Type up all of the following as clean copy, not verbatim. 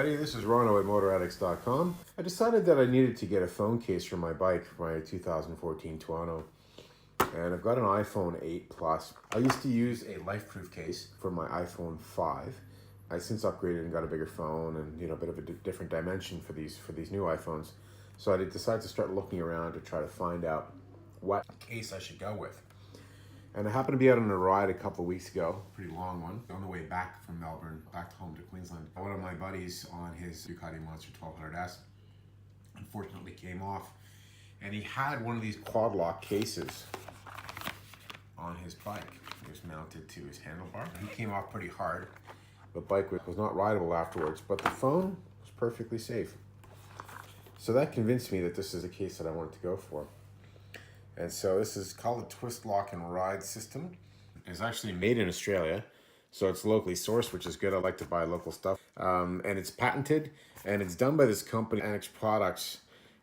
everybody, this is Ronno at Motorraddicts.com. I decided that I needed to get a phone case for my bike, for my 2014 Quadlock. And I've got an iPhone 8 Plus. I used to use a LifeProof case for my iPhone 5. I since upgraded and got a bigger phone and a bit of a different dimension for these new iPhones. So I decided to start looking around to try to find out what case I should go with. And I happened to be out on a ride a couple of weeks ago, pretty long one, on the way back from Melbourne, back home to Queensland. One of my buddies on his Ducati Monster 1200S unfortunately came off, and he had one of these Quadlock cases on his bike. It was mounted to his handlebar. He came off pretty hard. The bike was not rideable afterwards, but the phone was perfectly safe. So that convinced me that this is a case that I wanted to go for. And so this is called a twist lock and ride system. It's actually made in Australia, so it's locally sourced, which is good. I like to buy local stuff. And it's patented, and it's done by this company, Annex Products.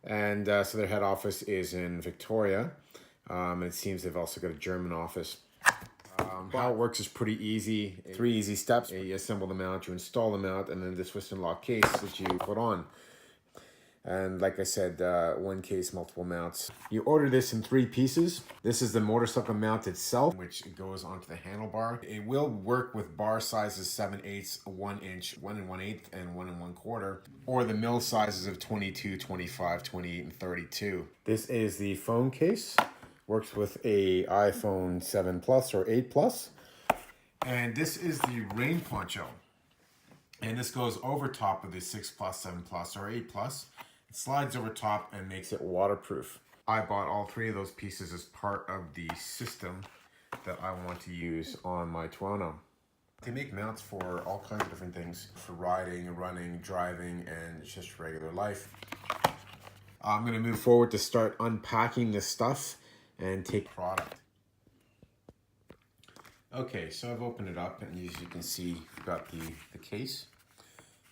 And so their head office is in Victoria. And it seems they've also got a German office. How it works is pretty easy. 3 easy steps. You assemble the mount, you install the mount, and then this twist and lock case that you put on. And like I said, one case, multiple mounts. You order this in 3 pieces. This is the motorcycle mount itself, which goes onto the handlebar. It will work with bar sizes 7/8, 1 inch, 1 1/8, and 1 1/4, or the mil sizes of 22, 25, 28, and 32. This is the phone case. Works with a iPhone 7 Plus or 8 Plus. And this is the rain poncho. And this goes over top of the 6 Plus, 7 Plus, or 8 Plus. It slides over top and makes it waterproof. I bought all 3 of those pieces as part of the system that I want to use on my Quadlock. They make mounts for all kinds of different things, for riding, running, driving, and just regular life. I'm going to move forward to start unpacking this stuff and take product. Okay, so I've opened it up, and as you can see, you've got the case.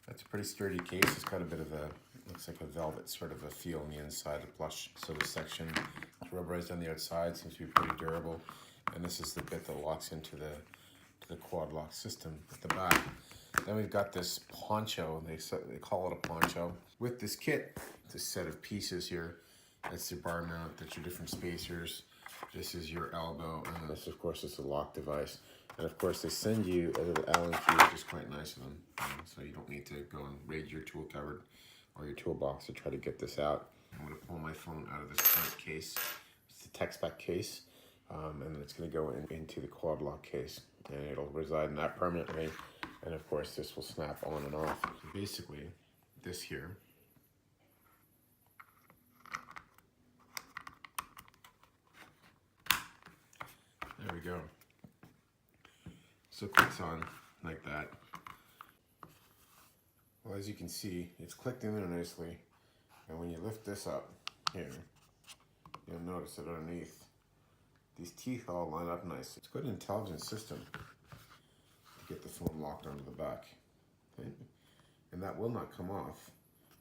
That's a pretty sturdy case. It's got a bit of a, looks like a velvet sort of a feel on the inside, the plush sort of section. It's rubberized on the outside, seems to be pretty durable. And this is the bit that locks into the Quadlock system at the back. Then we've got this poncho, they call it a poncho. With this kit, this set of pieces here, that's your bar mount, that's your different spacers. This is your elbow, and this, of course, is the lock device. And of course, they send you a little Allen key, which is quite nice of them. So you don't need to go and raid your tool cupboard or your toolbox to try to get this out. I'm going to pull my phone out of this front case. It's the tech spec case, and then it's going to go into the Quadlock case, and it'll reside in that permanently. And of course, this will snap on and off. So basically, this here. There we go. So it clicks on like that. Well, as you can see, it's clicked in there nicely. And when you lift this up here, you'll notice that underneath, these teeth all line up nicely. It's got an intelligent system to get the phone locked onto the back. Okay? And that will not come off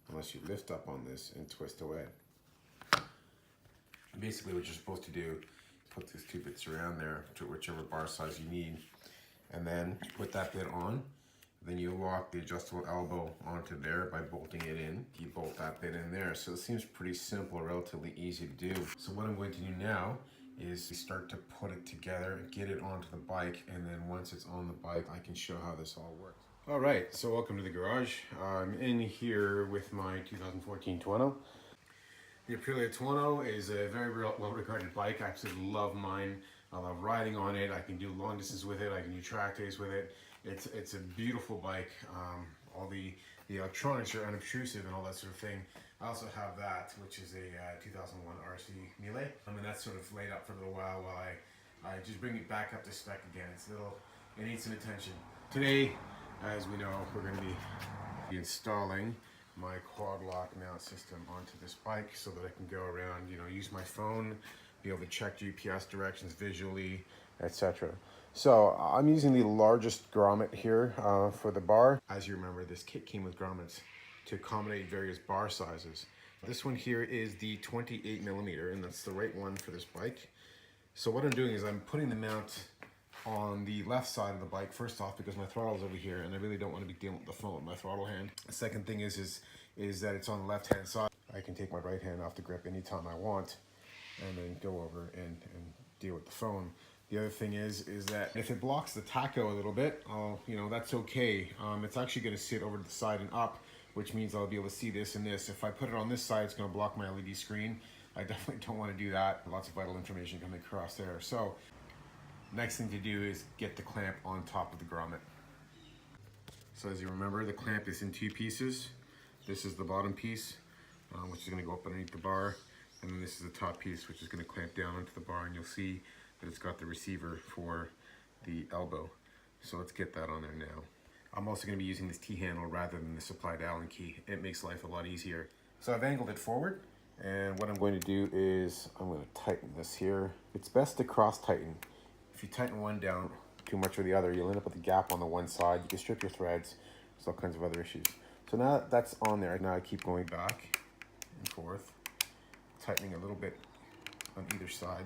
unless you lift up on this and twist away. Basically, what you're supposed to do, put these 2 bits around there to whichever bar size you need, and then put that bit on. Then you lock the adjustable elbow onto there by bolting it in. You bolt that bit in there. So it seems pretty simple, relatively easy to do. So what I'm going to do now is start to put it together, get it onto the bike, and then once it's on the bike, I can show how this all works. All right, so welcome to the garage. I'm in here with my 2014 Quadlock. The Aprilia Ronno is a very well-regarded bike. I absolutely love mine. I love riding on it. I can do long distance with it. I can do track days with it. It's a beautiful bike. All the electronics are unobtrusive and all that sort of thing. I also have that, which is a 2001 RC Melee. I mean, that's sort of laid up for a little while I just bring it back up to spec again. It needs some attention. Today, as we know, we're going to be installing my Quadlock mount system onto this bike so that I can go around, use my phone, be able to check GPS directions visually, etc. So I'm using the largest grommet here for the bar. As you remember, this kit came with grommets to accommodate various bar sizes. This one here is the 28mm, and that's the right one for this bike. So what I'm doing is I'm putting the mount on the left side of the bike, first off, because my throttle's over here and I really don't want to be dealing with the phone with my throttle hand. The second thing is that it's on the left hand side. I can take my right hand off the grip anytime I want and then go over and deal with the phone. The other thing is that if it blocks the tacho a little bit, that's okay. It's actually going to sit over to the side and up, which means I'll be able to see this and this. If I put it on this side, it's going to block my LED screen. I definitely don't want to do that. Lots of vital information coming across there. So next thing to do is get the clamp on top of the grommet. So as you remember, the clamp is in two pieces. This is the bottom piece, which is going to go up underneath the bar. And then this is the top piece, which is going to clamp down onto the bar, and you'll see that it's got the receiver for the elbow. So let's get that on there now. I'm also going to be using this T-handle rather than the supplied Allen key. It makes life a lot easier. So I've angled it forward, and what I'm going to do is I'm going to tighten this here. It's best to cross tighten. If you tighten one down too much or the other, you'll end up with a gap on the one side. You can strip your threads. There's all kinds of other issues. So now that's on there. Now I keep going back and forth, tightening a little bit on either side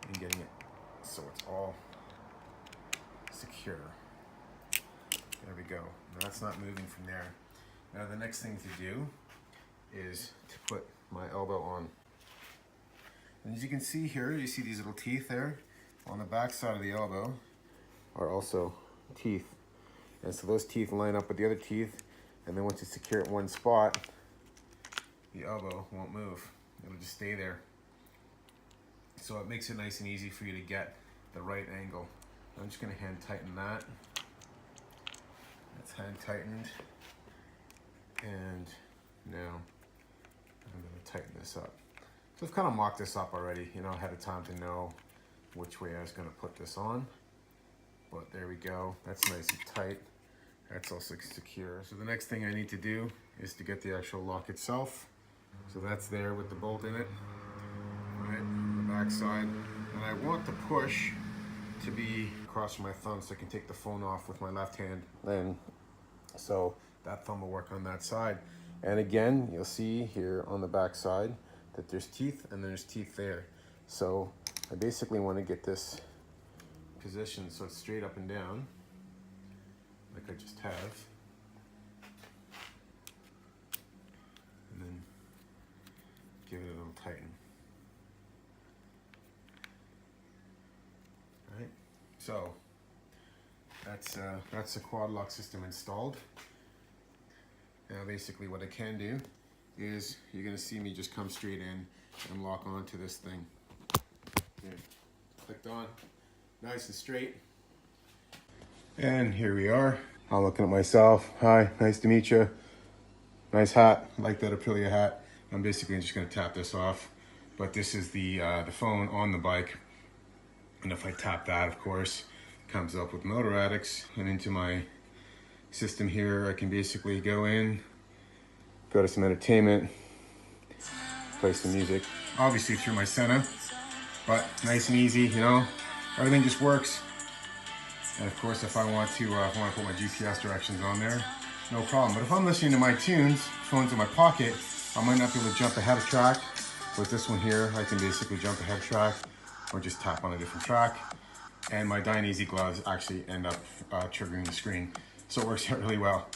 and getting it so it's all secure. There we go. Now that's not moving from there. Now the next thing to do is to put my elbow on. And as you can see here, you see these little teeth there on the back side of the elbow are also teeth. And so those teeth line up with the other teeth, and then once you secure it in one spot, the elbow won't move. It'll just stay there. So it makes it nice and easy for you to get the right angle. I'm just going to hand tighten that. That's hand tightened. And now I'm going to tighten this up. So I've kind of mocked this up already, ahead of time to know which way I was going to put this on. But there we go. That's nice and tight. That's also secure. So the next thing I need to do is to get the actual lock itself. So that's there with the bolt in it, right, on the back side. And I want the push to be across from my thumb so I can take the phone off with my left hand. And so that thumb will work on that side. And again, you'll see here on the back side that there's teeth and there's teeth there. So I basically want to get this positioned so it's straight up and down, like I just have. And then give it a little tighten. All right, so that's the Quadlock system installed. Now basically what I can do is you're going to see me just come straight in and lock onto this thing. Here, clicked on, nice and straight. And here we are. I'm looking at myself. Hi, nice to meet you. Nice hat, like that Aprilia hat. I'm basically just going to tap this off, but this is the phone on the bike. And if I tap that, of course, it comes up with Motorraddicts, and into my system here, I can basically go in, go to some entertainment, play some music, obviously through my Senna, but nice and easy, everything just works. And of course, if I want to put my GPS directions on there, no problem. But if I'm listening to my tunes, phone's in my pocket, I might not be able to jump ahead of track. With this one here, I can basically jump ahead of track or just tap on a different track. And my Dyneasy gloves actually end up triggering the screen. So it works out really well.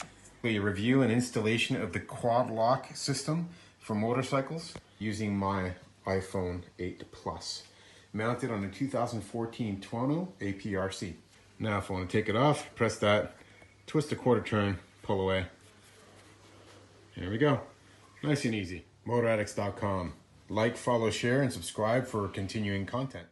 A review and installation of the Quadlock system for motorcycles using my iPhone 8 Plus. Mounted on a 2014 Ronno APRC. Now if I want to take it off, press that, twist a quarter turn, pull away. There we go. Nice and easy. Motorraddicts.com. Like, follow, share, and subscribe for continuing content.